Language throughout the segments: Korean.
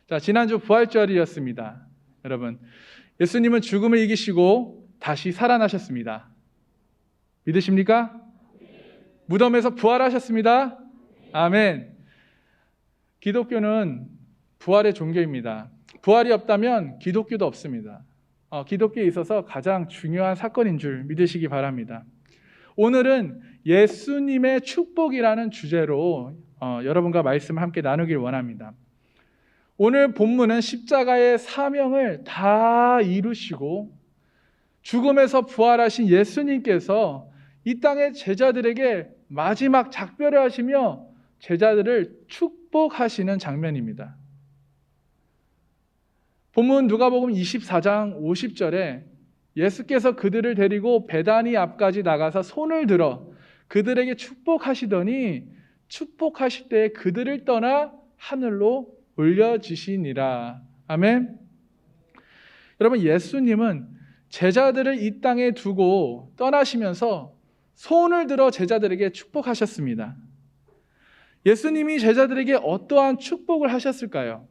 자, 지난주 부활절이었습니다. 여러분, 예수님은 죽음을 이기시고 다시 살아나셨습니다. 믿으십니까? 무덤에서 부활하셨습니다. 아멘. 기독교는 부활의 종교입니다. 부활이 없다면 기독교도 없습니다. 기독교에 있어서 가장 중요한 사건인 줄 믿으시기 바랍니다. 오늘은 예수님의 축복이라는 주제로 여러분과 말씀을 함께 나누길 원합니다. 오늘 본문은 십자가의 사명을 다 이루시고 죽음에서 부활하신 예수님께서 이 땅의 제자들에게 마지막 작별을 하시며 제자들을 축복하시는 장면입니다. 본문 누가복음 24장 50절에 예수께서 그들을 데리고 베다니 앞까지 나가서 손을 들어 그들에게 축복하시더니 축복하실 때 그들을 떠나 하늘로 올려지시니라. 아멘. 여러분, 예수님은 제자들을 이 땅에 두고 떠나시면서 손을 들어 제자들에게 축복하셨습니다. 예수님이 제자들에게 어떠한 축복을 하셨을까요?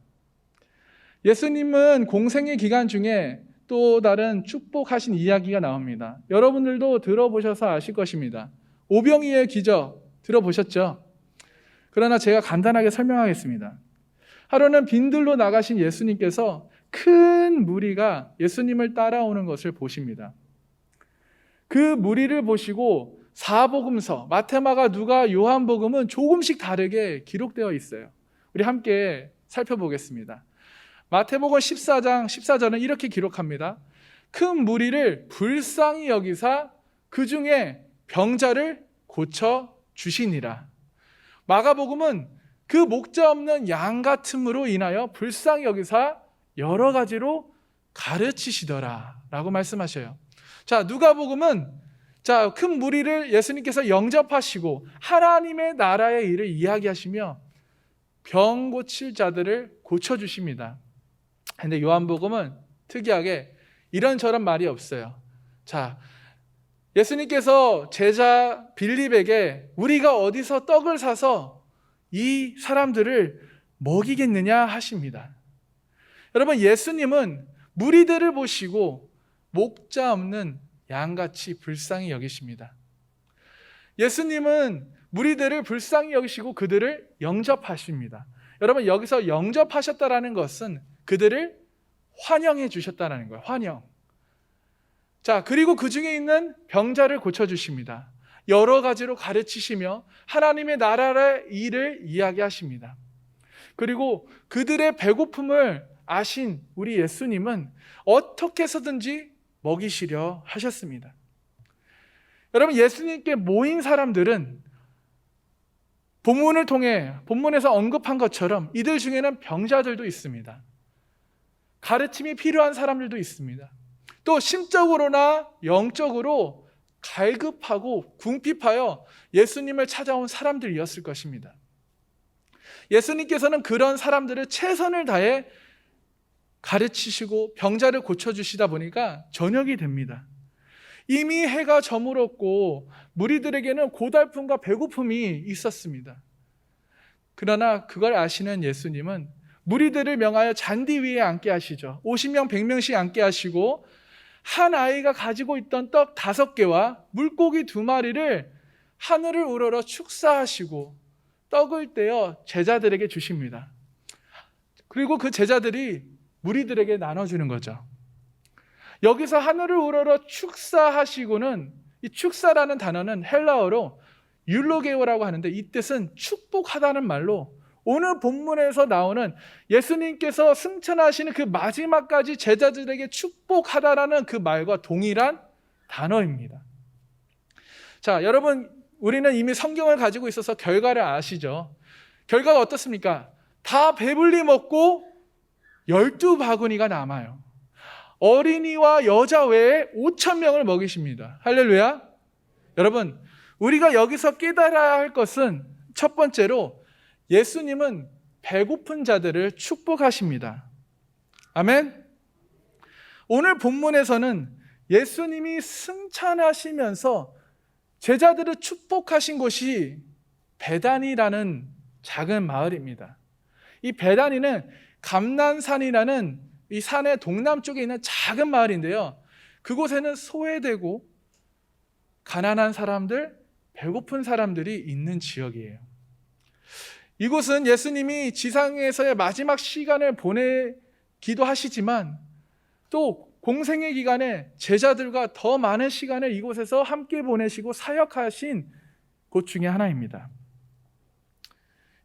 예수님은 공생의 기간 중에 또 다른 축복하신 이야기가 나옵니다. 여러분들도 들어보셔서 아실 것입니다. 오병이의 기적 들어보셨죠? 그러나 제가 간단하게 설명하겠습니다. 하루는 빈들로 나가신 예수님께서 큰 무리가 예수님을 따라오는 것을 보십니다. 그 무리를 보시고 사복음서, 마태마가, 누가, 요한복음은 조금씩 다르게 기록되어 있어요. 우리 함께 살펴보겠습니다. 마태복음 14장 14절은 이렇게 기록합니다. 큰 무리를 불쌍히 여기사 그 중에 병자를 고쳐 주시니라. 마가복음은 그 목자 없는 양 같음으로 인하여 불쌍히 여기사 여러 가지로 가르치시더라 라고 말씀하셔요. 자, 누가복음은 큰 무리를 예수님께서 영접하시고 하나님의 나라의 일을 이야기하시며 병 고칠 자들을 고쳐주십니다. 그런데 요한복음은 특이하게 이런저런 말이 없어요. 자, 예수님께서 제자 빌립에게 우리가 어디서 떡을 사서 이 사람들을 먹이겠느냐 하십니다. 여러분, 예수님은 무리들을 보시고 목자 없는 양같이 불쌍히 여기십니다. 예수님은 무리들을 불쌍히 여기시고 그들을 영접하십니다. 여러분, 여기서 영접하셨다라는 것은 그들을 환영해 주셨다는 거예요. 환영. 자, 그리고 그 중에 있는 병자를 고쳐주십니다. 여러 가지로 가르치시며 하나님의 나라의 일을 이야기하십니다. 그리고 그들의 배고픔을 아신 우리 예수님은 어떻게 해서든지 먹이시려 하셨습니다. 여러분, 예수님께 모인 사람들은 본문을 통해 본문에서 언급한 것처럼 이들 중에는 병자들도 있습니다. 가르침이 필요한 사람들도 있습니다. 또 심적으로나 영적으로 갈급하고 궁핍하여 예수님을 찾아온 사람들이었을 것입니다. 예수님께서는 그런 사람들을 최선을 다해 가르치시고 병자를 고쳐주시다 보니까 저녁이 됩니다. 이미 해가 저물었고 무리들에게는 고달픔과 배고픔이 있었습니다. 그러나 그걸 아시는 예수님은 무리들을 명하여 잔디 위에 앉게 하시죠. 50명, 100명씩 앉게 하시고 한 아이가 가지고 있던 떡 5개와 물고기 2마리를 하늘을 우러러 축사하시고 떡을 떼어 제자들에게 주십니다. 그리고 그 제자들이 무리들에게 나눠주는 거죠. 여기서 하늘을 우러러 축사하시고는, 이 축사라는 단어는 헬라어로 율로게오라고 하는데 이 뜻은 축복하다는 말로 오늘 본문에서 나오는 예수님께서 승천하시는 그 마지막까지 제자들에게 축복하다라는 그 말과 동일한 단어입니다. 자, 여러분, 우리는 이미 성경을 가지고 있어서 결과를 아시죠? 결과가 어떻습니까? 다 배불리 먹고 12바구니가 남아요. 어린이와 여자 외에 5,000명을 먹이십니다. 할렐루야. 여러분, 우리가 여기서 깨달아야 할 것은 첫 번째로 예수님은 배고픈 자들을 축복하십니다. 아멘. 오늘 본문에서는 예수님이 승천하시면서 제자들을 축복하신 곳이 베다니라는 작은 마을입니다. 이 베다니는 감난산이라는 이 산의 동남쪽에 있는 작은 마을인데요. 그곳에는 소외되고 가난한 사람들, 배고픈 사람들이 있는 지역이에요. 이곳은 예수님이 지상에서의 마지막 시간을 보내기도 하시지만 또 공생의 기간에 제자들과 더 많은 시간을 이곳에서 함께 보내시고 사역하신 곳 중에 하나입니다.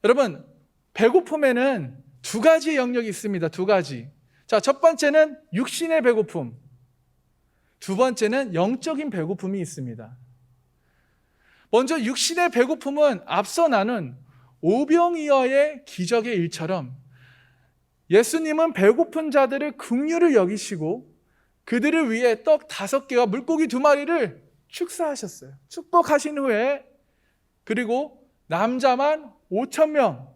여러분, 배고픔에는 두 가지 영역이 있습니다. 두 가지. 자, 첫 번째는 육신의 배고픔, 두 번째는 영적인 배고픔이 있습니다. 먼저 육신의 배고픔은 앞서 나눈 오병이어의 기적의 일처럼 예수님은 배고픈 자들을 긍휼을 여기시고 그들을 위해 떡 5개와 물고기 2마리를 축사하셨어요. 축복하신 후에 그리고 남자만 5,000명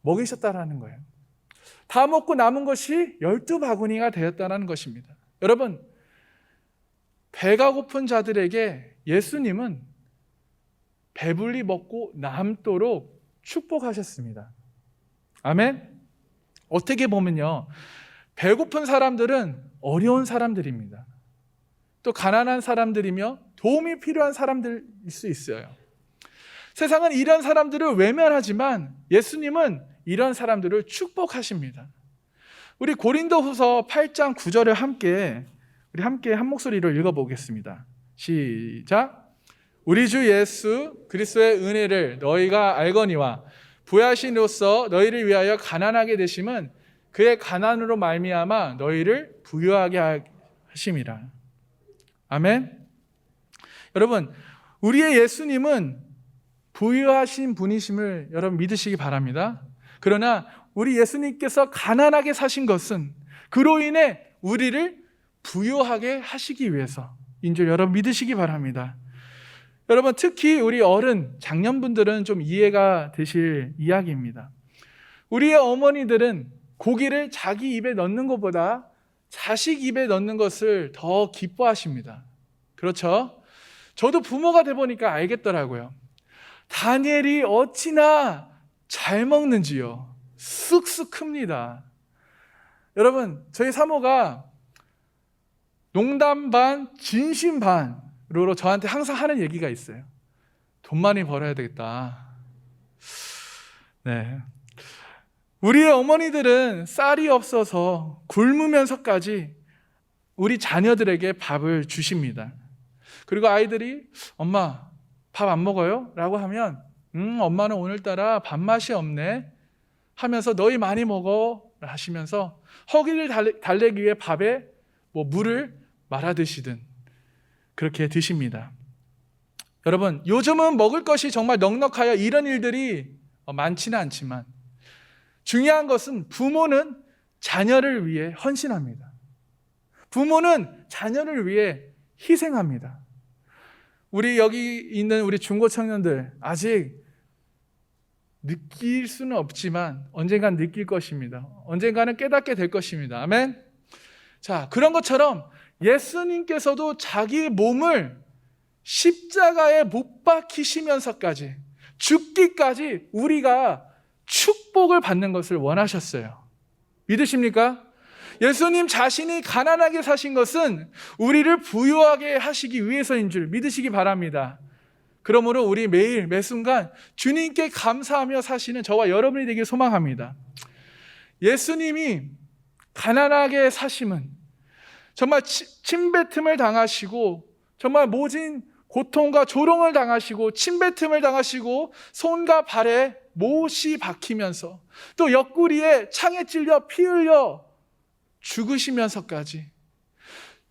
먹이셨다라는 거예요. 다 먹고 남은 것이 12바구니가 되었다는 것입니다. 여러분, 배가 고픈 자들에게 예수님은 배불리 먹고 남도록 축복하셨습니다. 아멘. 어떻게 보면요, 배고픈 사람들은 어려운 사람들입니다. 또 가난한 사람들이며 도움이 필요한 사람들일 수 있어요. 세상은 이런 사람들을 외면하지만 예수님은 이런 사람들을 축복하십니다. 우리 고린도후서 8장 9절을 함께 한 목소리로 읽어보겠습니다. 시작. 우리 주 예수 그리스도의 은혜를 너희가 알거니와 부하신으로서 너희를 위하여 가난하게 되심은 그의 가난으로 말미암아 너희를 부유하게 하심이라. 아멘. 여러분, 우리의 예수님은 부유하신 분이심을 여러분 믿으시기 바랍니다. 그러나 우리 예수님께서 가난하게 사신 것은 그로 인해 우리를 부유하게 하시기 위해서인 줄 여러분 믿으시기 바랍니다. 여러분, 특히 우리 어른, 장년분들은 좀 이해가 되실 이야기입니다. 우리의 어머니들은 고기를 자기 입에 넣는 것보다 자식 입에 넣는 것을 더 기뻐하십니다. 그렇죠? 저도 부모가 돼 보니까 알겠더라고요. 다니엘이 어찌나 잘 먹는지요. 쑥쑥 큽니다. 여러분, 저희 사모가 농담 반, 진심 반으로 저한테 항상 하는 얘기가 있어요. 돈 많이 벌어야 되겠다. 네. 우리의 어머니들은 쌀이 없어서 굶으면서까지 우리 자녀들에게 밥을 주십니다. 그리고 아이들이 엄마 밥 안 먹어요? 라고 하면 엄마는 오늘따라 밥맛이 없네 하면서 너희 많이 먹어 하시면서 허기를 달래기 위해 밥에 물을 말아 드시든 그렇게 드십니다. 여러분, 요즘은 먹을 것이 정말 넉넉하여 이런 일들이 많지는 않지만 중요한 것은 부모는 자녀를 위해 헌신합니다. 부모는 자녀를 위해 희생합니다. 우리 여기 있는 우리 중고 청년들 아직 느낄 수는 없지만 언젠간 느낄 것입니다. 언젠가는 깨닫게 될 것입니다. 아멘. 자, 그런 것처럼 예수님께서도 자기 몸을 십자가에 못 박히시면서까지 죽기까지 우리가 축복을 받는 것을 원하셨어요. 믿으십니까? 예수님 자신이 가난하게 사신 것은 우리를 부유하게 하시기 위해서인 줄 믿으시기 바랍니다. 그러므로 우리 매일 매순간 주님께 감사하며 사시는 저와 여러분이 되길 소망합니다. 예수님이 가난하게 사심은 정말 침뱉음을 당하시고 정말 모진 고통과 조롱을 당하시고 침뱉음을 당하시고 손과 발에 못이 박히면서 또 옆구리에 창에 찔려 피 흘려 죽으시면서까지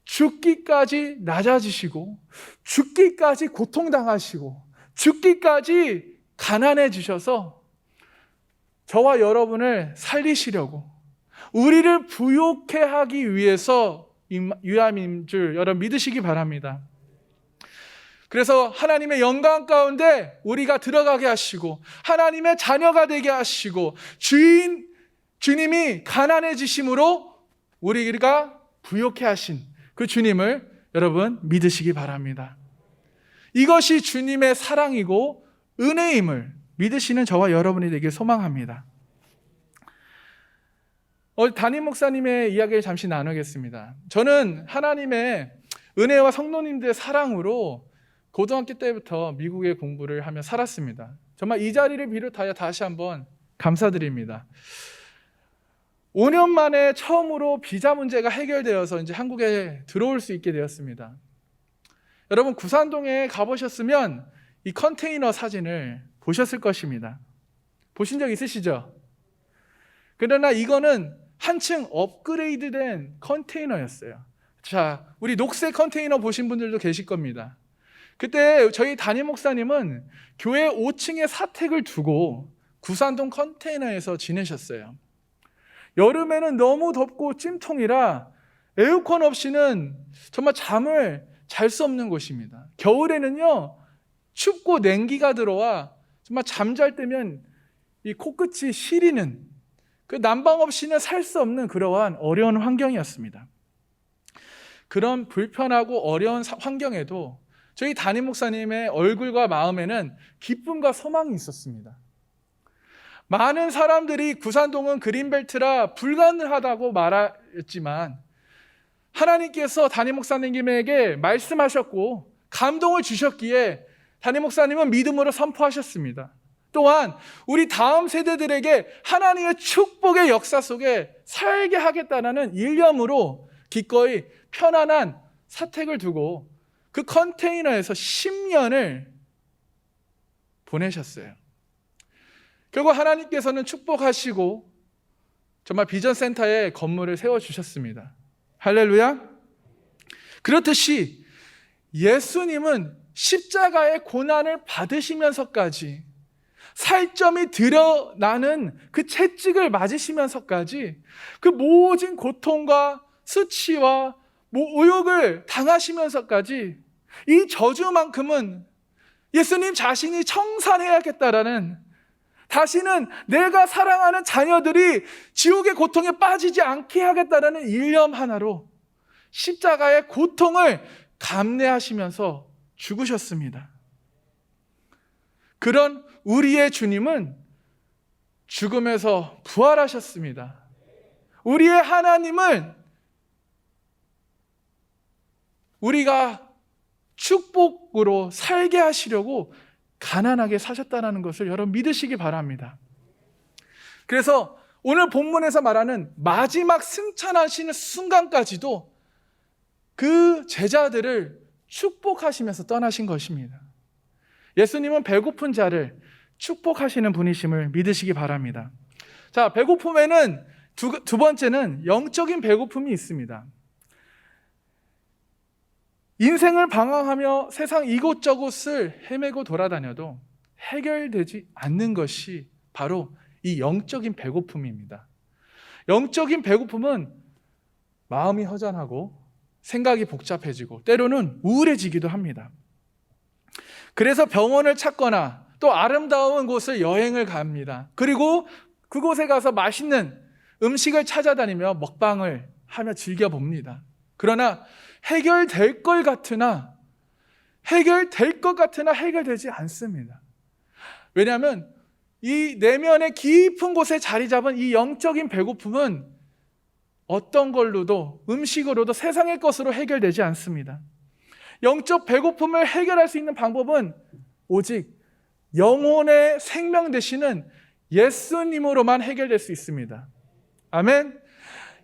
죽기까지 낮아지시고 죽기까지 고통당하시고 죽기까지 가난해지셔서 저와 여러분을 살리시려고 우리를 부욕해 하기 위해서 유함인 줄 여러분 믿으시기 바랍니다. 그래서 하나님의 영광 가운데 우리가 들어가게 하시고 하나님의 자녀가 되게 하시고 주님이 가난해지심으로 우리가 부욕해 하신 그 주님을 여러분 믿으시기 바랍니다. 이것이 주님의 사랑이고 은혜임을 믿으시는 저와 여러분이 되길 소망합니다. 담임 목사님의 이야기를 잠시 나누겠습니다. 저는 하나님의 은혜와 성도님들의 사랑으로 고등학교 때부터 미국에 공부를 하며 살았습니다. 정말 이 자리를 비롯하여 다시 한번 감사드립니다. 5년 만에 처음으로 비자 문제가 해결되어서 이제 한국에 들어올 수 있게 되었습니다. 여러분, 구산동에 가보셨으면 이 컨테이너 사진을 보셨을 것입니다. 보신 적 있으시죠? 그러나 이거는 한층 업그레이드된 컨테이너였어요. 자, 우리 녹색 컨테이너 보신 분들도 계실 겁니다. 그때 저희 담임 목사님은 교회 5층에 사택을 두고 구산동 컨테이너에서 지내셨어요. 여름에는 너무 덥고 찜통이라 에어컨 없이는 정말 잠을 잘 수 없는 곳입니다. 겨울에는요, 춥고 냉기가 들어와 정말 잠잘 때면 이 코끝이 시리는, 그 난방 없이는 살 수 없는 그러한 어려운 환경이었습니다. 그런 불편하고 어려운 환경에도 저희 담임 목사님의 얼굴과 마음에는 기쁨과 소망이 있었습니다. 많은 사람들이 구산동은 그린벨트라 불가능하다고 말했지만 하나님께서 담임 목사님에게 말씀하셨고 감동을 주셨기에 담임 목사님은 믿음으로 선포하셨습니다. 또한 우리 다음 세대들에게 하나님의 축복의 역사 속에 살게 하겠다는 일념으로 기꺼이 편안한 사택을 두고 그 컨테이너에서 10년을 보내셨어요. 결국 하나님께서는 축복하시고 정말 비전센터에 건물을 세워주셨습니다. 할렐루야. 그렇듯이 예수님은 십자가의 고난을 받으시면서까지 살점이 드러나는 그 채찍을 맞으시면서까지 그 모진 고통과 수치와 모욕을 당하시면서까지 이 저주만큼은 예수님 자신이 청산해야겠다라는, 다시는 내가 사랑하는 자녀들이 지옥의 고통에 빠지지 않게 하겠다라는 일념 하나로 십자가의 고통을 감내하시면서 죽으셨습니다. 그런 우리의 주님은 죽음에서 부활하셨습니다. 우리의 하나님은 우리가 축복으로 살게 하시려고 가난하게 사셨다는 것을 여러분 믿으시기 바랍니다. 그래서 오늘 본문에서 말하는 마지막 승천하시는 순간까지도 그 제자들을 축복하시면서 떠나신 것입니다. 예수님은 배고픈 자를 축복하시는 분이심을 믿으시기 바랍니다. 자, 배고픔에는 두 번째는 영적인 배고픔이 있습니다. 인생을 방황하며 세상 이곳저곳을 헤매고 돌아다녀도 해결되지 않는 것이 바로 이 영적인 배고픔입니다. 영적인 배고픔은 마음이 허전하고 생각이 복잡해지고 때로는 우울해지기도 합니다. 그래서 병원을 찾거나 또 아름다운 곳을 여행을 갑니다. 그리고 그곳에 가서 맛있는 음식을 찾아다니며 먹방을 하며 즐겨봅니다. 그러나 해결될 것 같으나 해결되지 않습니다. 왜냐하면 이 내면의 깊은 곳에 자리 잡은 이 영적인 배고픔은 어떤 걸로도, 음식으로도 세상의 것으로 해결되지 않습니다. 영적 배고픔을 해결할 수 있는 방법은 오직 영혼의 생명 되시는 예수님으로만 해결될 수 있습니다. 아멘.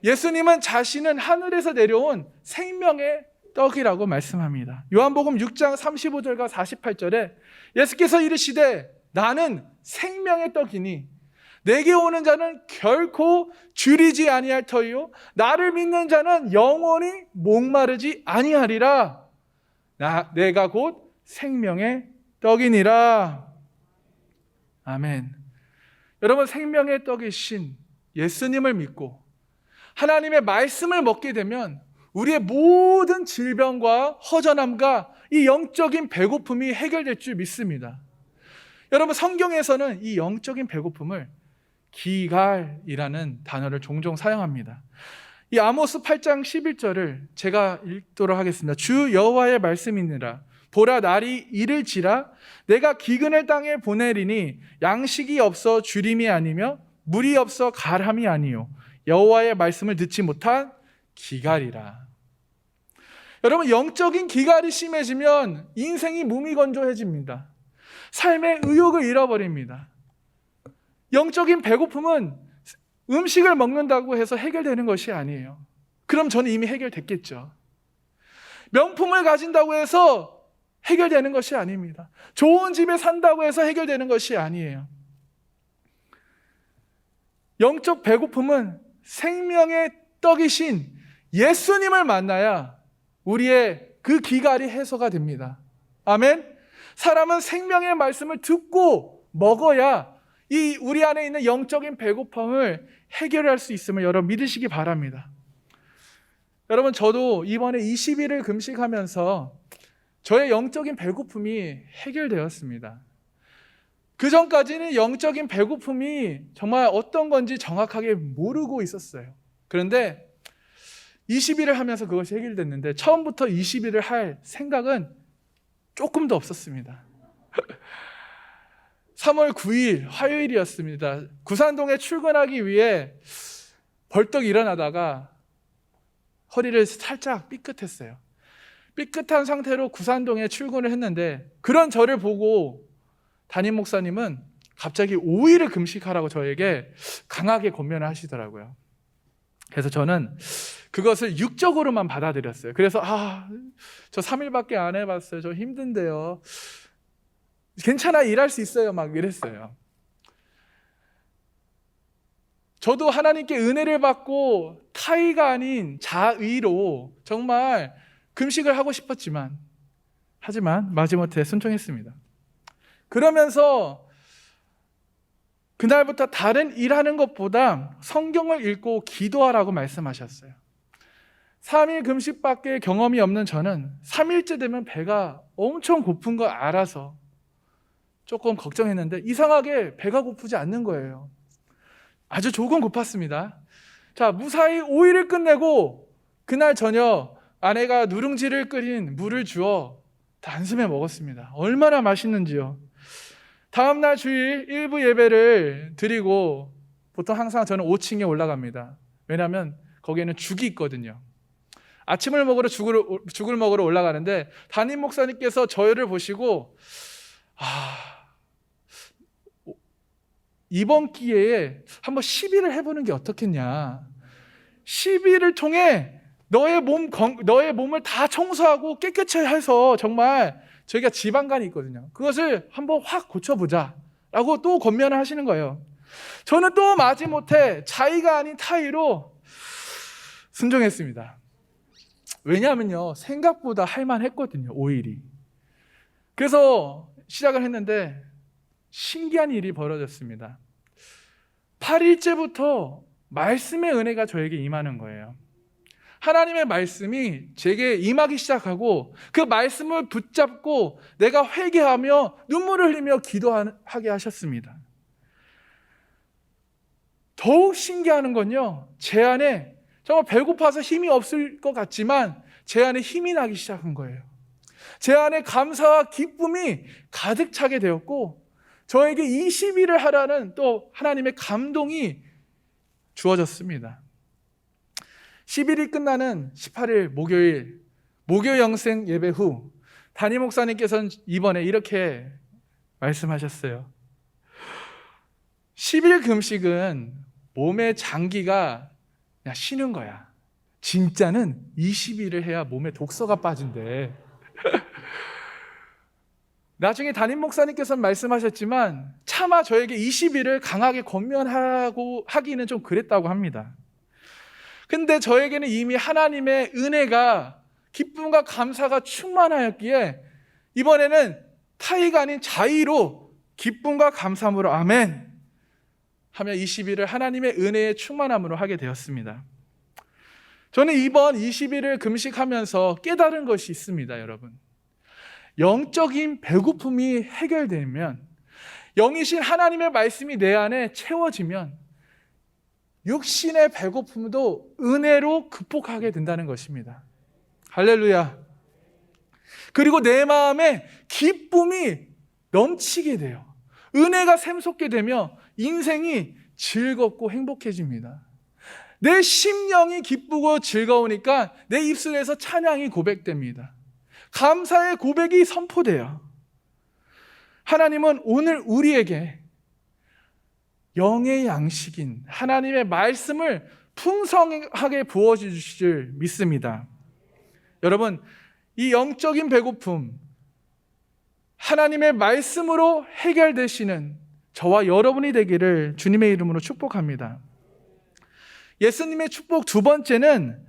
예수님은 자신은 하늘에서 내려온 생명의 떡이라고 말씀합니다. 요한복음 6장 35절과 48절에 예수께서 이르시되 나는 생명의 떡이니 내게 오는 자는 결코 줄이지 아니할 터이요 나를 믿는 자는 영원히 목마르지 아니하리라. 내가 곧 생명의 떡이니라. 아멘. 여러분, 생명의 떡이신 예수님을 믿고 하나님의 말씀을 먹게 되면 우리의 모든 질병과 허전함과 이 영적인 배고픔이 해결될 줄 믿습니다. 여러분, 성경에서는 이 영적인 배고픔을 기갈이라는 단어를 종종 사용합니다. 이 아모스 8장 11절을 제가 읽도록 하겠습니다. 주 여호와의 말씀이니라. 보라, 날이 이를지라 내가 기근을 땅에 보내리니 양식이 없어 주림이 아니며 물이 없어 갈함이 아니요 여호와의 말씀을 듣지 못한 기갈이라. 여러분, 영적인 기갈이 심해지면 인생이 무미건조해집니다. 삶의 의욕을 잃어버립니다. 영적인 배고픔은 음식을 먹는다고 해서 해결되는 것이 아니에요. 그럼 저는 이미 해결됐겠죠. 명품을 가진다고 해서 해결되는 것이 아닙니다. 좋은 집에 산다고 해서 해결되는 것이 아니에요. 영적 배고픔은 생명의 떡이신 예수님을 만나야 우리의 그 기갈이 해소가 됩니다. 아멘. 사람은 생명의 말씀을 듣고 먹어야 이 우리 안에 있는 영적인 배고픔을 해결할 수 있음을 여러분 믿으시기 바랍니다. 여러분, 저도 이번에 20일을 금식하면서 저의 영적인 배고픔이 해결되었습니다. 그 전까지는 영적인 배고픔이 정말 어떤 건지 정확하게 모르고 있었어요. 그런데 20일을 하면서 그것이 해결됐는데 처음부터 20일을 할 생각은 조금도 없었습니다. 3월 9일 화요일이었습니다. 구산동에 출근하기 위해 벌떡 일어나다가 허리를 살짝 삐끗했어요. 삐끗한 상태로 구산동에 출근을 했는데 그런 저를 보고 담임 목사님은 갑자기 5일을 금식하라고 저에게 강하게 권면을 하시더라고요. 그래서 저는 그것을 육적으로만 받아들였어요. 그래서 저 3일밖에 안 해봤어요. 저 힘든데요. 괜찮아, 일할 수 있어요. 막 이랬어요. 저도 하나님께 은혜를 받고 타의가 아닌 자의로 정말 금식을 하고 싶었지만 하지만 마지못해 순종했습니다. 그러면서 그날부터 다른 일하는 것보다 성경을 읽고 기도하라고 말씀하셨어요. 3일 금식밖에 경험이 없는 저는 3일째 되면 배가 엄청 고픈 걸 알아서 조금 걱정했는데 이상하게 배가 고프지 않는 거예요. 아주 조금 고팠습니다. 자, 무사히 5일을 끝내고 그날 저녁 아내가 누룽지를 끓인 물을 주어 단숨에 먹었습니다. 얼마나 맛있는지요. 다음날 주일 일부 예배를 드리고 보통 항상 저는 5층에 올라갑니다. 왜냐하면 거기에는 죽이 있거든요. 아침을 먹으러 죽을 먹으러 올라가는데 담임 목사님께서 저를 보시고 이번 기회에 한번 시비를 해보는 게 어떻겠냐. 시비를 통해 너의 몸을 다 청소하고 깨끗이 해서 정말 저희가 지방간이 있거든요. 그것을 한번 확 고쳐보자 라고 또 권면을 하시는 거예요. 저는 또 마지못해 자의가 아닌 타의로 순종했습니다. 왜냐하면요, 생각보다 할만했거든요, 5일이. 그래서 시작을 했는데 신기한 일이 벌어졌습니다. 8일째부터 말씀의 은혜가 저에게 임하는 거예요. 하나님의 말씀이 제게 임하기 시작하고 그 말씀을 붙잡고 내가 회개하며 눈물을 흘리며 기도하게 하셨습니다. 더욱 신기한 건요, 제 안에 정말 배고파서 힘이 없을 것 같지만 제 안에 힘이 나기 시작한 거예요. 제 안에 감사와 기쁨이 가득 차게 되었고 저에게 20일을 하라는 또 하나님의 감동이 주어졌습니다. 10일이 끝나는 18일 목요일 목요 영생 예배 후 담임 목사님께서는 이번에 이렇게 말씀하셨어요. 10일 금식은 몸의 장기가 그냥 쉬는 거야. 진짜는 20일을 해야 몸에 독소가 빠진대. 나중에 담임 목사님께서는 말씀하셨지만 차마 저에게 20일을 강하게 권면하고 하기는 좀 그랬다고 합니다. 근데 저에게는 이미 하나님의 은혜가 기쁨과 감사가 충만하였기에 이번에는 타의가 아닌 자의로 기쁨과 감사함으로 아멘 하며 20일을 하나님의 은혜의 충만함으로 하게 되었습니다. 저는 이번 20일을 금식하면서 깨달은 것이 있습니다, 여러분. 영적인 배고픔이 해결되면, 영이신 하나님의 말씀이 내 안에 채워지면 육신의 배고픔도 은혜로 극복하게 된다는 것입니다. 할렐루야. 그리고 내 마음에 기쁨이 넘치게 돼요. 은혜가 샘솟게 되며 인생이 즐겁고 행복해집니다. 내 심령이 기쁘고 즐거우니까 내 입술에서 찬양이 고백됩니다. 감사의 고백이 선포돼요. 하나님은 오늘 우리에게 영의 양식인 하나님의 말씀을 풍성하게 부어주실 줄 믿습니다. 여러분, 이 영적인 배고픔, 하나님의 말씀으로 해결되시는 저와 여러분이 되기를 주님의 이름으로 축복합니다. 예수님의 축복 두 번째는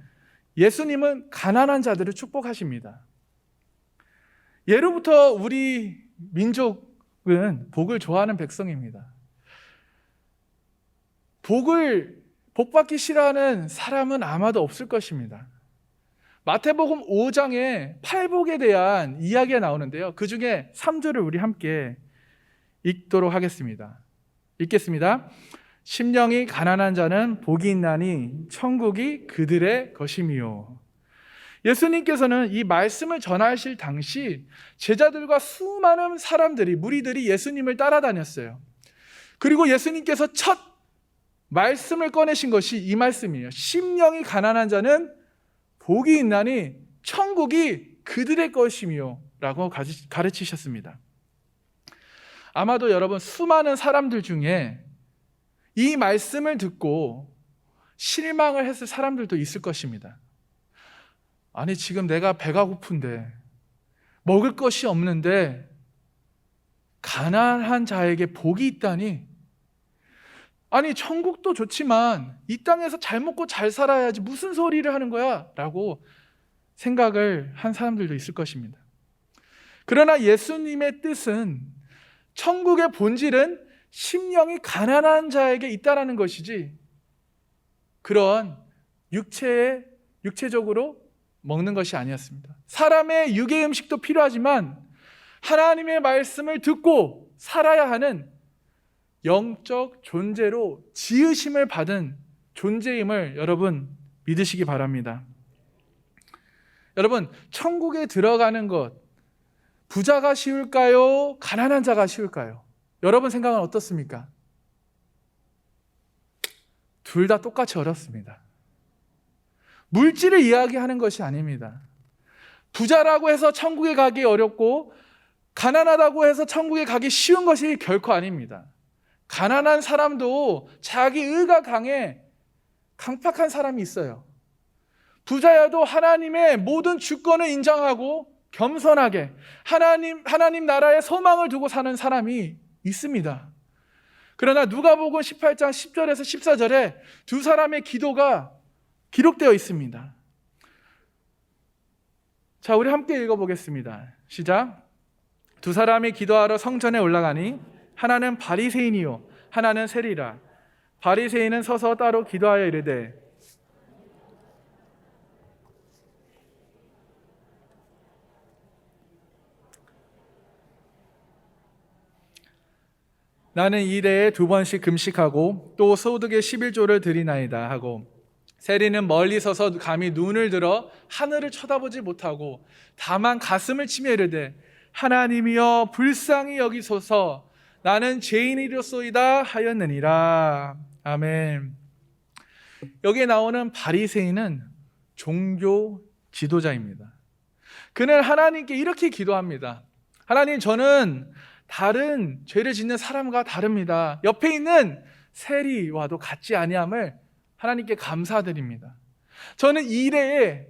예수님은 가난한 자들을 축복하십니다. 예로부터 우리 민족은 복을 좋아하는 백성입니다. 복 받기 싫어하는 사람은 아마도 없을 것입니다. 마태복음 5장에 팔복에 대한 이야기가 나오는데요. 그 중에 3절을 우리 함께 읽도록 하겠습니다. 읽겠습니다. 심령이 가난한 자는 복이 있나니 천국이 그들의 것임이요. 예수님께서는 이 말씀을 전하실 당시 제자들과 수많은 사람들이, 무리들이 예수님을 따라다녔어요. 그리고 예수님께서 첫 말씀을 꺼내신 것이 이 말씀이에요. 심령이 가난한 자는 복이 있나니 천국이 그들의 것이며 라고 가르치셨습니다. 아마도 여러분, 수많은 사람들 중에 이 말씀을 듣고 실망을 했을 사람들도 있을 것입니다. 아니, 지금 내가 배가 고픈데, 먹을 것이 없는데 가난한 자에게 복이 있다니, 아니 천국도 좋지만 이 땅에서 잘 먹고 잘 살아야지 무슨 소리를 하는 거야? 라고 생각을 한 사람들도 있을 것입니다. 그러나 예수님의 뜻은, 천국의 본질은 심령이 가난한 자에게 있다라는 것이지, 그런 육체적으로 먹는 것이 아니었습니다. 사람의 육의 음식도 필요하지만 하나님의 말씀을 듣고 살아야 하는 영적 존재로 지으심을 받은 존재임을 여러분 믿으시기 바랍니다. 여러분, 천국에 들어가는 것, 부자가 쉬울까요? 가난한 자가 쉬울까요? 여러분 생각은 어떻습니까? 둘 다 똑같이 어렵습니다. 물질을 이야기하는 것이 아닙니다. 부자라고 해서 천국에 가기 어렵고 가난하다고 해서 천국에 가기 쉬운 것이 결코 아닙니다. 가난한 사람도 자기 의가 강해 강팍한 사람이 있어요. 부자여도 하나님의 모든 주권을 인정하고 겸손하게 하나님 나라에 소망을 두고 사는 사람이 있습니다. 그러나 누가복음 18장 10절에서 14절에 두 사람의 기도가 기록되어 있습니다. 자, 우리 함께 읽어보겠습니다. 시작. 두 사람이 기도하러 성전에 올라가니 하나는 바리새인이요 하나는 세리라. 바리새인은 서서 따로 기도하여 이르되, 나는 일해에 2번씩 금식하고 또 소득의 11조를 드리나이다 하고, 세리는 멀리 서서 감히 눈을 들어 하늘을 쳐다보지 못하고 다만 가슴을 치며 이르되, 하나님이여 불쌍히 여기소서, 나는 죄인이로소이다 하였느니라. 아멘. 여기에 나오는 바리새인은 종교 지도자입니다. 그는 하나님께 이렇게 기도합니다. 하나님, 저는 다른 죄를 짓는 사람과 다릅니다. 옆에 있는 세리와도 같지 아니함을 하나님께 감사드립니다. 저는 일해에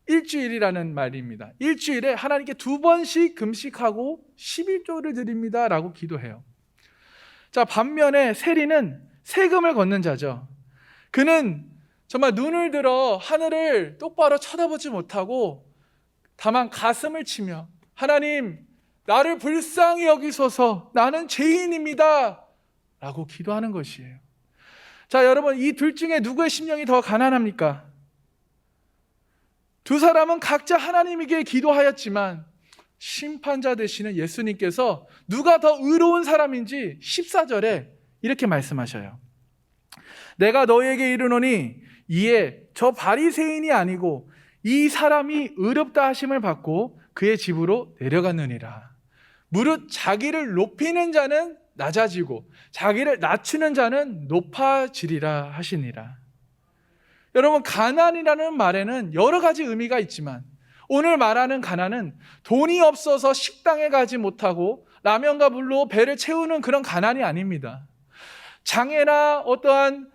일주일이라는 말입니다. 일주일에 하나님께 2번씩 금식하고 11조를 드립니다 라고 기도해요. 자, 반면에 세리는 세금을 걷는 자죠. 그는 정말 눈을 들어 하늘을 똑바로 쳐다보지 못하고 다만 가슴을 치며, 하나님 나를 불쌍히 여기소서, 나는 죄인입니다 라고 기도하는 것이에요. 자, 여러분, 이 둘 중에 누구의 심령이 더 가난합니까? 두 사람은 각자 하나님에게 기도하였지만 심판자 되시는 예수님께서 누가 더 의로운 사람인지 14절에 이렇게 말씀하셔요. 내가 너희에게 이르노니 이에 저 바리새인이 아니고 이 사람이 의롭다 하심을 받고 그의 집으로 내려갔느니라. 무릇 자기를 높이는 자는 낮아지고 자기를 낮추는 자는 높아지리라 하시니라. 여러분, 가난이라는 말에는 여러 가지 의미가 있지만 오늘 말하는 가난은 돈이 없어서 식당에 가지 못하고 라면과 물로 배를 채우는 그런 가난이 아닙니다. 장애나 어떠한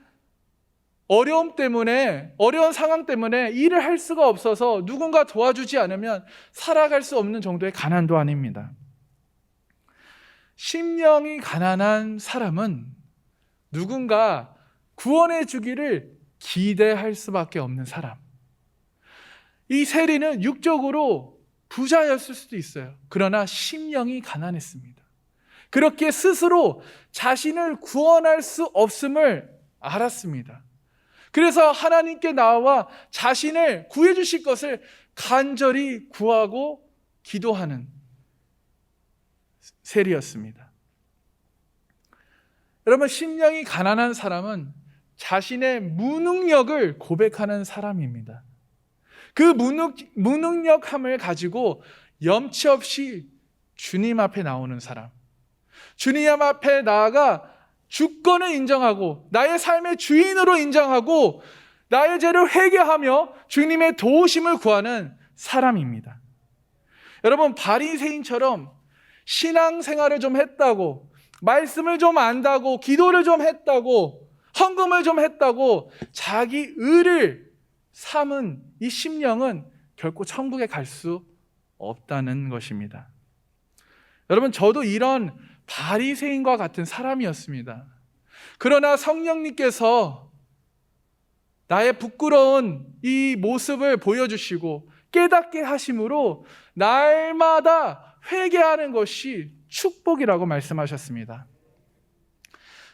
어려움 때문에, 어려운 상황 때문에 일을 할 수가 없어서 누군가 도와주지 않으면 살아갈 수 없는 정도의 가난도 아닙니다. 심령이 가난한 사람은 누군가 구원해 주기를 기대할 수밖에 없는 사람. 이 세리는 육적으로 부자였을 수도 있어요. 그러나 심령이 가난했습니다. 그렇게 스스로 자신을 구원할 수 없음을 알았습니다. 그래서 하나님께 나와 자신을 구해 주실 것을 간절히 구하고 기도하는 세리였습니다. 여러분, 심령이 가난한 사람은 자신의 무능력을 고백하는 사람입니다. 그 무능력함을 가지고 염치 없이 주님 앞에 나오는 사람, 주님 앞에 나아가 주권을 인정하고 나의 삶의 주인으로 인정하고 나의 죄를 회개하며 주님의 도우심을 구하는 사람입니다. 여러분, 바리새인처럼 신앙생활을 좀 했다고, 말씀을 좀 안다고, 기도를 좀 했다고, 헌금을 좀 했다고 자기 의를 삼은 이 심령은 결코 천국에 갈 수 없다는 것입니다. 여러분, 저도 이런 바리새인과 같은 사람이었습니다. 그러나 성령님께서 나의 부끄러운 이 모습을 보여주시고 깨닫게 하심으로 날마다 회개하는 것이 축복이라고 말씀하셨습니다.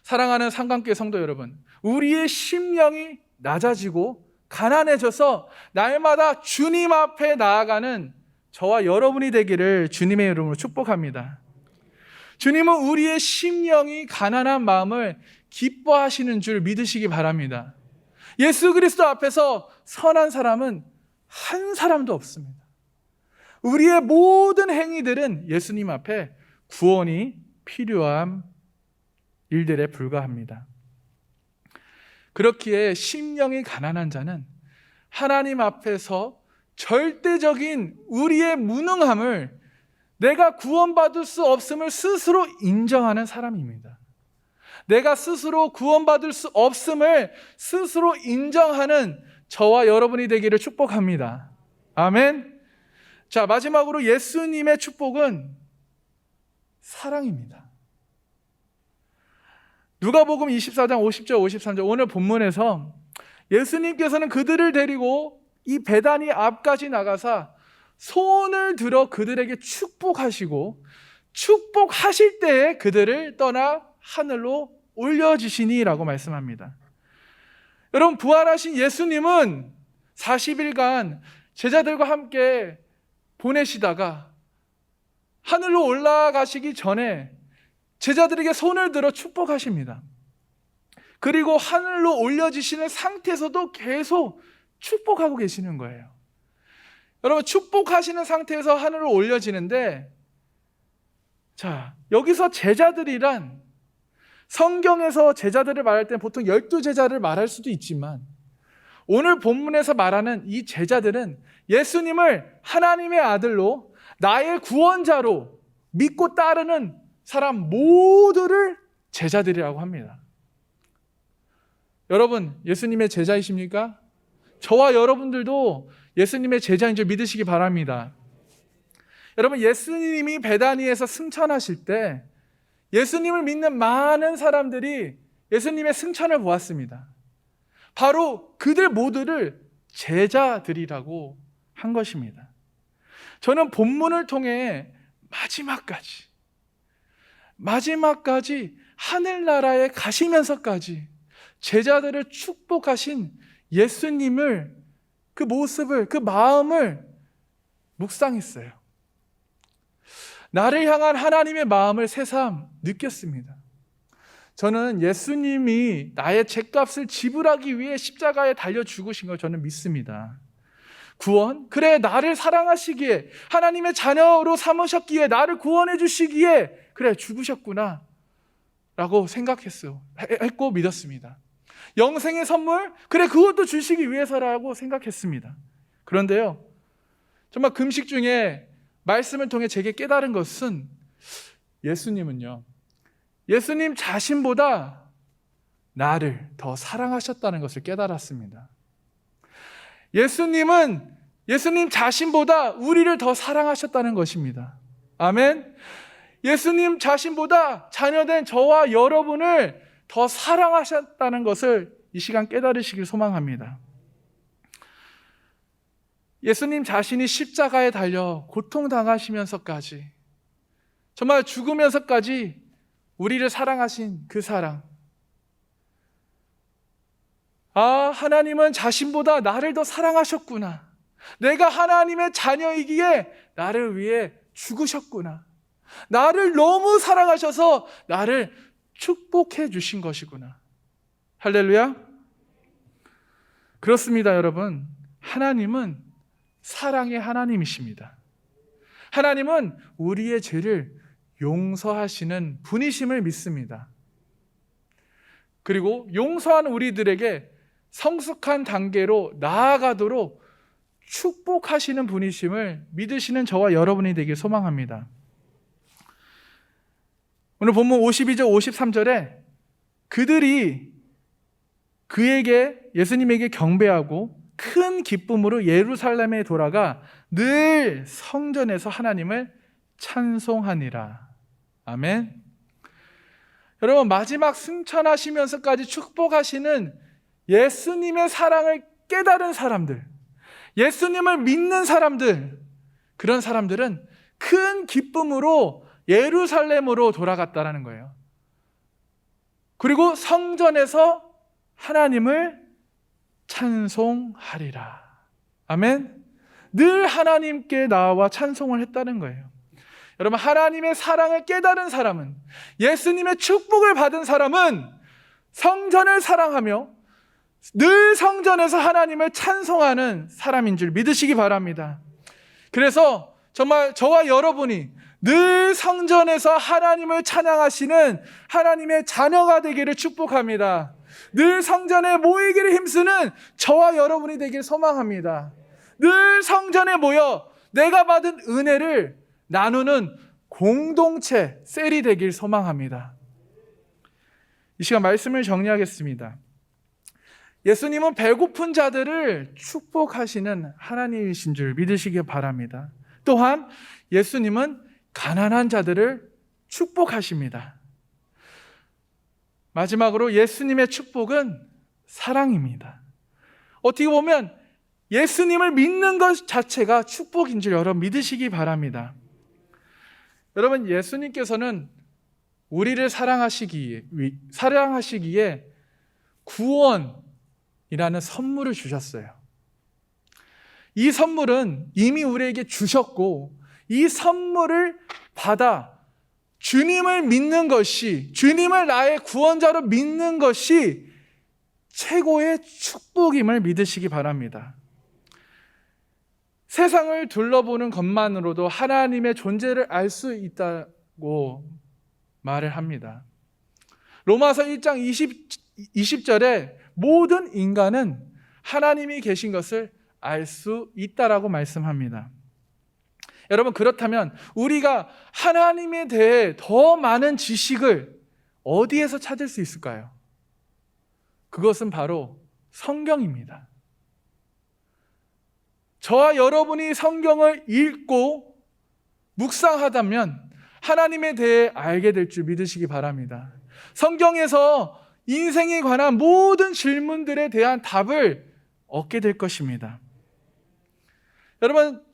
사랑하는 상강교회 성도 여러분, 우리의 심령이 낮아지고 가난해져서 날마다 주님 앞에 나아가는 저와 여러분이 되기를 주님의 이름으로 축복합니다. 주님은 우리의 심령이 가난한 마음을 기뻐하시는 줄 믿으시기 바랍니다. 예수 그리스도 앞에서 선한 사람은 한 사람도 없습니다. 우리의 모든 행위들은 예수님 앞에 구원이 필요한 일들에 불과합니다. 그렇기에 심령이 가난한 자는 하나님 앞에서 절대적인 우리의 무능함을, 내가 구원받을 수 없음을 스스로 인정하는 사람입니다. 내가 스스로 구원받을 수 없음을 스스로 인정하는 저와 여러분이 되기를 축복합니다. 아멘. 자, 마지막으로 예수님의 축복은 사랑입니다. 누가복음 24장 50절 53절 오늘 본문에서 예수님께서는 그들을 데리고 이 베다니 앞까지 나가사 손을 들어 그들에게 축복하시고 축복하실 때에 그들을 떠나 하늘로 올려주시니라고 말씀합니다. 여러분, 부활하신 예수님은 40일간 제자들과 함께 보내시다가 하늘로 올라가시기 전에 제자들에게 손을 들어 축복하십니다. 그리고 하늘로 올려지시는 상태에서도 계속 축복하고 계시는 거예요. 여러분, 축복하시는 상태에서 하늘로 올려지는데, 자, 여기서 제자들이란 성경에서 제자들을 말할 때 보통 12제자를 말할 수도 있지만 오늘 본문에서 말하는 이 제자들은 예수님을 하나님의 아들로 나의 구원자로 믿고 따르는 사람 모두를 제자들이라고 합니다. 여러분, 예수님의 제자이십니까? 저와 여러분들도 예수님의 제자인 줄 믿으시기 바랍니다. 여러분, 예수님이 베다니에서 승천하실 때 예수님을 믿는 많은 사람들이 예수님의 승천을 보았습니다. 바로 그들 모두를 제자들이라고 한 것입니다. 저는 본문을 통해 마지막까지 하늘나라에 가시면서까지 제자들을 축복하신 예수님을, 그 모습을, 그 마음을 묵상했어요. 나를 향한 하나님의 마음을 새삼 느꼈습니다. 저는 예수님이 나의 죄값을 지불하기 위해 십자가에 달려 죽으신 걸 저는 믿습니다. 구원? 그래, 나를 사랑하시기에, 하나님의 자녀로 삼으셨기에, 나를 구원해 주시기에 그래, 죽으셨구나 라고 생각했고 믿었습니다. 영생의 선물? 그래, 그것도 주시기 위해서라고 생각했습니다. 그런데요, 정말 금식 중에 말씀을 통해 제게 깨달은 것은 예수님은요, 예수님 자신보다 나를 더 사랑하셨다는 것을 깨달았습니다. 예수님은 예수님 자신보다 우리를 더 사랑하셨다는 것입니다. 아멘. 예수님 자신보다 자녀된 저와 여러분을 더 사랑하셨다는 것을 이 시간 깨달으시길 소망합니다. 예수님 자신이 십자가에 달려 고통당하시면서까지, 정말 죽으면서까지 우리를 사랑하신 그 사랑. 아, 하나님은 자신보다 나를 더 사랑하셨구나. 내가 하나님의 자녀이기에 나를 위해 죽으셨구나. 나를 너무 사랑하셔서 나를 축복해 주신 것이구나. 할렐루야. 그렇습니다, 여러분. 하나님은 사랑의 하나님이십니다. 하나님은 우리의 죄를 용서하시는 분이심을 믿습니다. 그리고 용서한 우리들에게 성숙한 단계로 나아가도록 축복하시는 분이심을 믿으시는 저와 여러분이 되길 소망합니다. 오늘 본문 52절 53절에 그들이 그에게, 예수님에게 경배하고 큰 기쁨으로 예루살렘에 돌아가 늘 성전에서 하나님을 찬송하니라. 아멘. 여러분, 마지막 승천하시면서까지 축복하시는 예수님의 사랑을 깨달은 사람들, 예수님을 믿는 사람들, 그런 사람들은 큰 기쁨으로 예루살렘으로 돌아갔다라는 거예요. 그리고 성전에서 하나님을 찬송하리라. 아멘. 늘 하나님께 나와 찬송을 했다는 거예요. 여러분, 하나님의 사랑을 깨달은 사람은, 예수님의 축복을 받은 사람은 성전을 사랑하며 늘 성전에서 하나님을 찬송하는 사람인 줄 믿으시기 바랍니다. 그래서 정말 저와 여러분이 늘 성전에서 하나님을 찬양하시는 하나님의 자녀가 되기를 축복합니다. 늘 성전에 모이기를 힘쓰는 저와 여러분이 되길 소망합니다. 늘 성전에 모여 내가 받은 은혜를 나누는 공동체, 셀이 되길 소망합니다. 이 시간 말씀을 정리하겠습니다. 예수님은 배고픈 자들을 축복하시는 하나님이신 줄 믿으시기 바랍니다. 또한 예수님은 가난한 자들을 축복하십니다. 마지막으로 예수님의 축복은 사랑입니다. 어떻게 보면 예수님을 믿는 것 자체가 축복인 줄 여러분 믿으시기 바랍니다. 여러분, 예수님께서는 우리를 사랑하시기에 구원이라는 선물을 주셨어요. 이 선물은 이미 우리에게 주셨고, 이 선물을 받아 주님을 믿는 것이, 주님을 나의 구원자로 믿는 것이 최고의 축복임을 믿으시기 바랍니다. 세상을 둘러보는 것만으로도 하나님의 존재를 알 수 있다고 말을 합니다. 로마서 1장 20절에 모든 인간은 하나님이 계신 것을 알 수 있다라고 말씀합니다. 여러분, 그렇다면 우리가 하나님에 대해 더 많은 지식을 어디에서 찾을 수 있을까요? 그것은 바로 성경입니다. 저와 여러분이 성경을 읽고 묵상하다면 하나님에 대해 알게 될 줄 믿으시기 바랍니다. 성경에서 인생에 관한 모든 질문들에 대한 답을 얻게 될 것입니다. 여러분,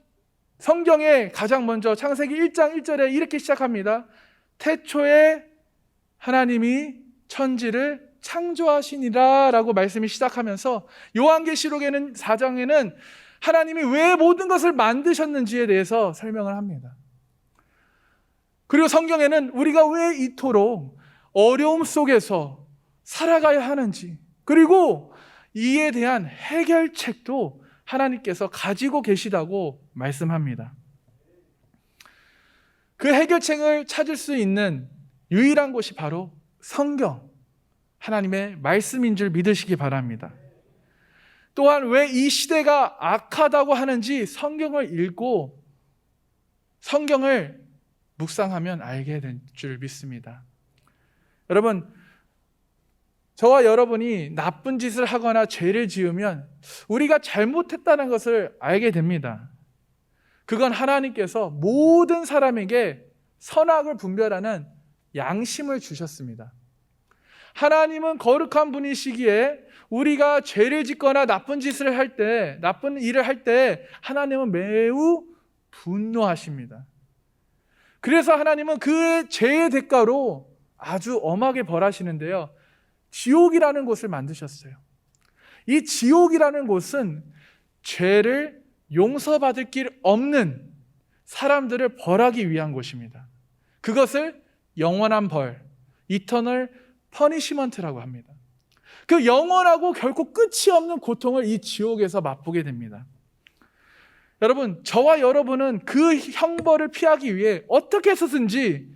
성경에 가장 먼저 창세기 1장 1절에 이렇게 시작합니다. 태초에 하나님이 천지를 창조하시니라 라고 말씀이 시작하면서 요한계시록에는 4장에는 하나님이 왜 모든 것을 만드셨는지에 대해서 설명을 합니다. 그리고 성경에는 우리가 왜 이토록 어려움 속에서 살아가야 하는지, 그리고 이에 대한 해결책도 하나님께서 가지고 계시다고 말씀합니다. 그 해결책을 찾을 수 있는 유일한 곳이 바로 성경, 하나님의 말씀인 줄 믿으시기 바랍니다. 또한 왜 이 시대가 악하다고 하는지 성경을 읽고 성경을 묵상하면 알게 된 줄 믿습니다. 여러분, 저와 여러분이 나쁜 짓을 하거나 죄를 지으면 우리가 잘못했다는 것을 알게 됩니다. 그건 하나님께서 모든 사람에게 선악을 분별하는 양심을 주셨습니다. 하나님은 거룩한 분이시기에 우리가 죄를 짓거나 나쁜 짓을 할 때, 나쁜 일을 할 때 하나님은 매우 분노하십니다. 그래서 하나님은 그 죄의 대가로 아주 엄하게 벌하시는데요, 지옥이라는 곳을 만드셨어요. 이 지옥이라는 곳은 죄를 용서받을 길 없는 사람들을 벌하기 위한 곳입니다. 그것을 영원한 벌, 이터널 퍼니시먼트라고 합니다. 그 영원하고 결코 끝이 없는 고통을 이 지옥에서 맛보게 됩니다. 여러분, 저와 여러분은 그 형벌을 피하기 위해 어떻게 해서든지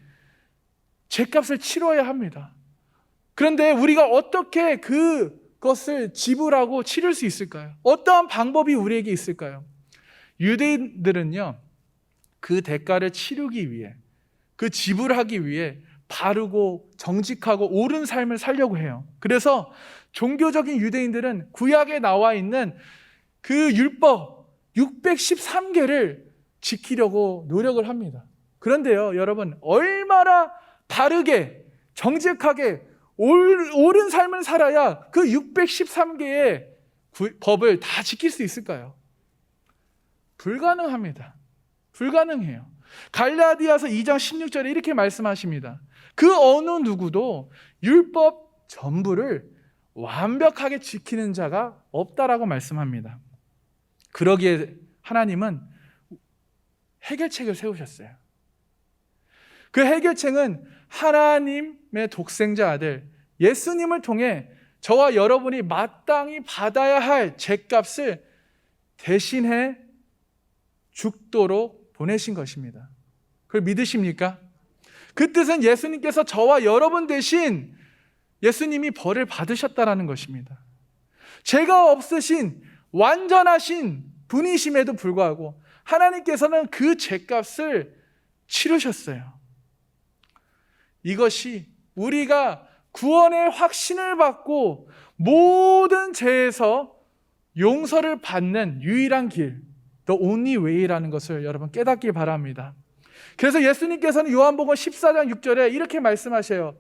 죄값을 치러야 합니다. 그런데 우리가 어떻게 그것을 지불하고 치를 수 있을까요? 어떠한 방법이 우리에게 있을까요? 유대인들은요, 그 대가를 치르기 위해, 그 지불하기 위해 바르고 정직하고 옳은 삶을 살려고 해요. 그래서 종교적인 유대인들은 구약에 나와 있는 그 율법 613개를 지키려고 노력을 합니다. 그런데요, 여러분, 얼마나 바르게 정직하게 옳은 삶을 살아야 그 613개의 법을 다 지킬 수 있을까요? 불가능합니다. 불가능해요. 갈라디아서 2장 16절에 이렇게 말씀하십니다. 그 어느 누구도 율법 전부를 완벽하게 지키는 자가 없다라고 말씀합니다. 그러기에 하나님은 해결책을 세우셨어요. 그 해결책은 하나님의 독생자 아들 예수님을 통해 저와 여러분이 마땅히 받아야 할 죄값을 대신해 죽도록 보내신 것입니다. 그걸 믿으십니까? 그 뜻은 예수님께서 저와 여러분 대신 예수님이 벌을 받으셨다라는 것입니다. 죄가 없으신 완전하신 분이심에도 불구하고 하나님께서는 그 죄값을 치르셨어요. 이것이 우리가 구원의 확신을 받고 모든 죄에서 용서를 받는 유일한 길, The only way라는 것을 여러분 깨닫길 바랍니다. 그래서 예수님께서는 요한복음 14장 6절에 이렇게 말씀하셔요.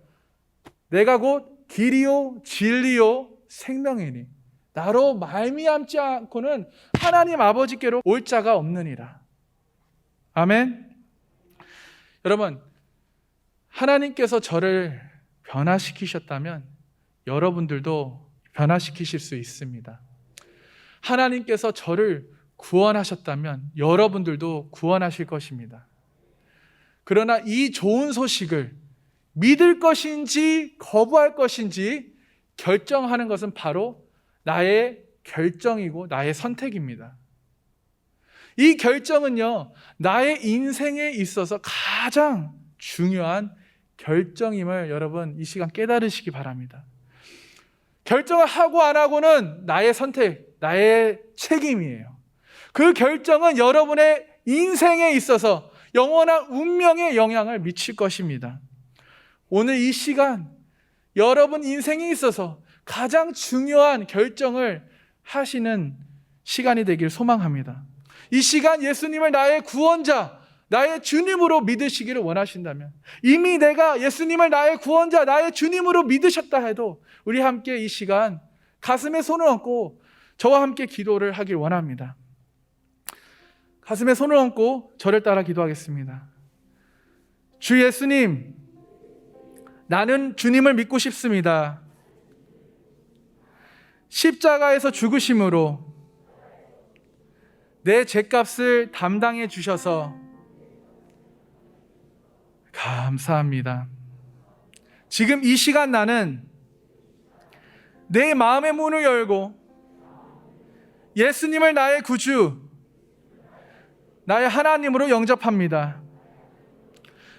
내가 곧 길이요 진리요 생명이니 나로 말미암지 않고는 하나님 아버지께로 올 자가 없느니라. 아멘. 여러분, 하나님께서 저를 변화시키셨다면 여러분들도 변화시키실 수 있습니다. 하나님께서 저를 구원하셨다면 여러분들도 구원하실 것입니다. 그러나 이 좋은 소식을 믿을 것인지 거부할 것인지 결정하는 것은 바로 나의 결정이고 나의 선택입니다. 이 결정은요, 나의 인생에 있어서 가장 중요한 결정임을 여러분 이 시간 깨달으시기 바랍니다. 결정을 하고 안 하고는 나의 선택, 나의 책임이에요. 그 결정은 여러분의 인생에 있어서 영원한 운명에 영향을 미칠 것입니다. 오늘 이 시간 여러분 인생에 있어서 가장 중요한 결정을 하시는 시간이 되길 소망합니다. 이 시간 예수님을 나의 구원자, 나의 주님으로 믿으시기를 원하신다면, 이미 내가 예수님을 나의 구원자, 나의 주님으로 믿으셨다 해도 우리 함께 이 시간 가슴에 손을 얹고 저와 함께 기도를 하길 원합니다. 가슴에 손을 얹고 저를 따라 기도하겠습니다. 주 예수님, 나는 주님을 믿고 싶습니다. 십자가에서 죽으심으로 내 죄값을 담당해 주셔서 감사합니다. 지금 이 시간 나는 내 마음의 문을 열고 예수님을 나의 구주, 나의 하나님으로 영접합니다.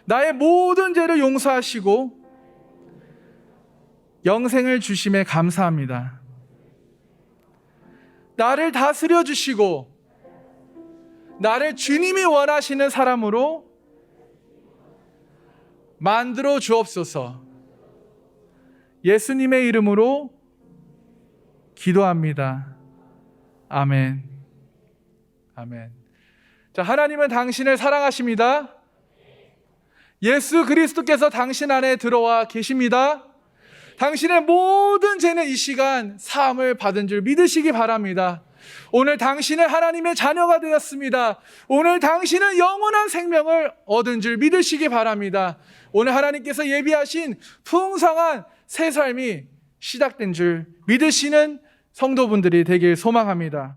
나의 모든 죄를 용서하시고 영생을 주심에 감사합니다. 나를 다스려 주시고 나를 주님이 원하시는 사람으로 만들어 주옵소서. 예수님의 이름으로 기도합니다. 아멘. 아멘. 자, 하나님은 당신을 사랑하십니다. 예수 그리스도께서 당신 안에 들어와 계십니다. 당신의 모든 죄는 이 시간 사함을 받은 줄 믿으시기 바랍니다. 오늘 당신은 하나님의 자녀가 되었습니다. 오늘 당신은 영원한 생명을 얻은 줄 믿으시기 바랍니다. 오늘 하나님께서 예비하신 풍성한 새 삶이 시작된 줄 믿으시는 성도분들이 되길 소망합니다.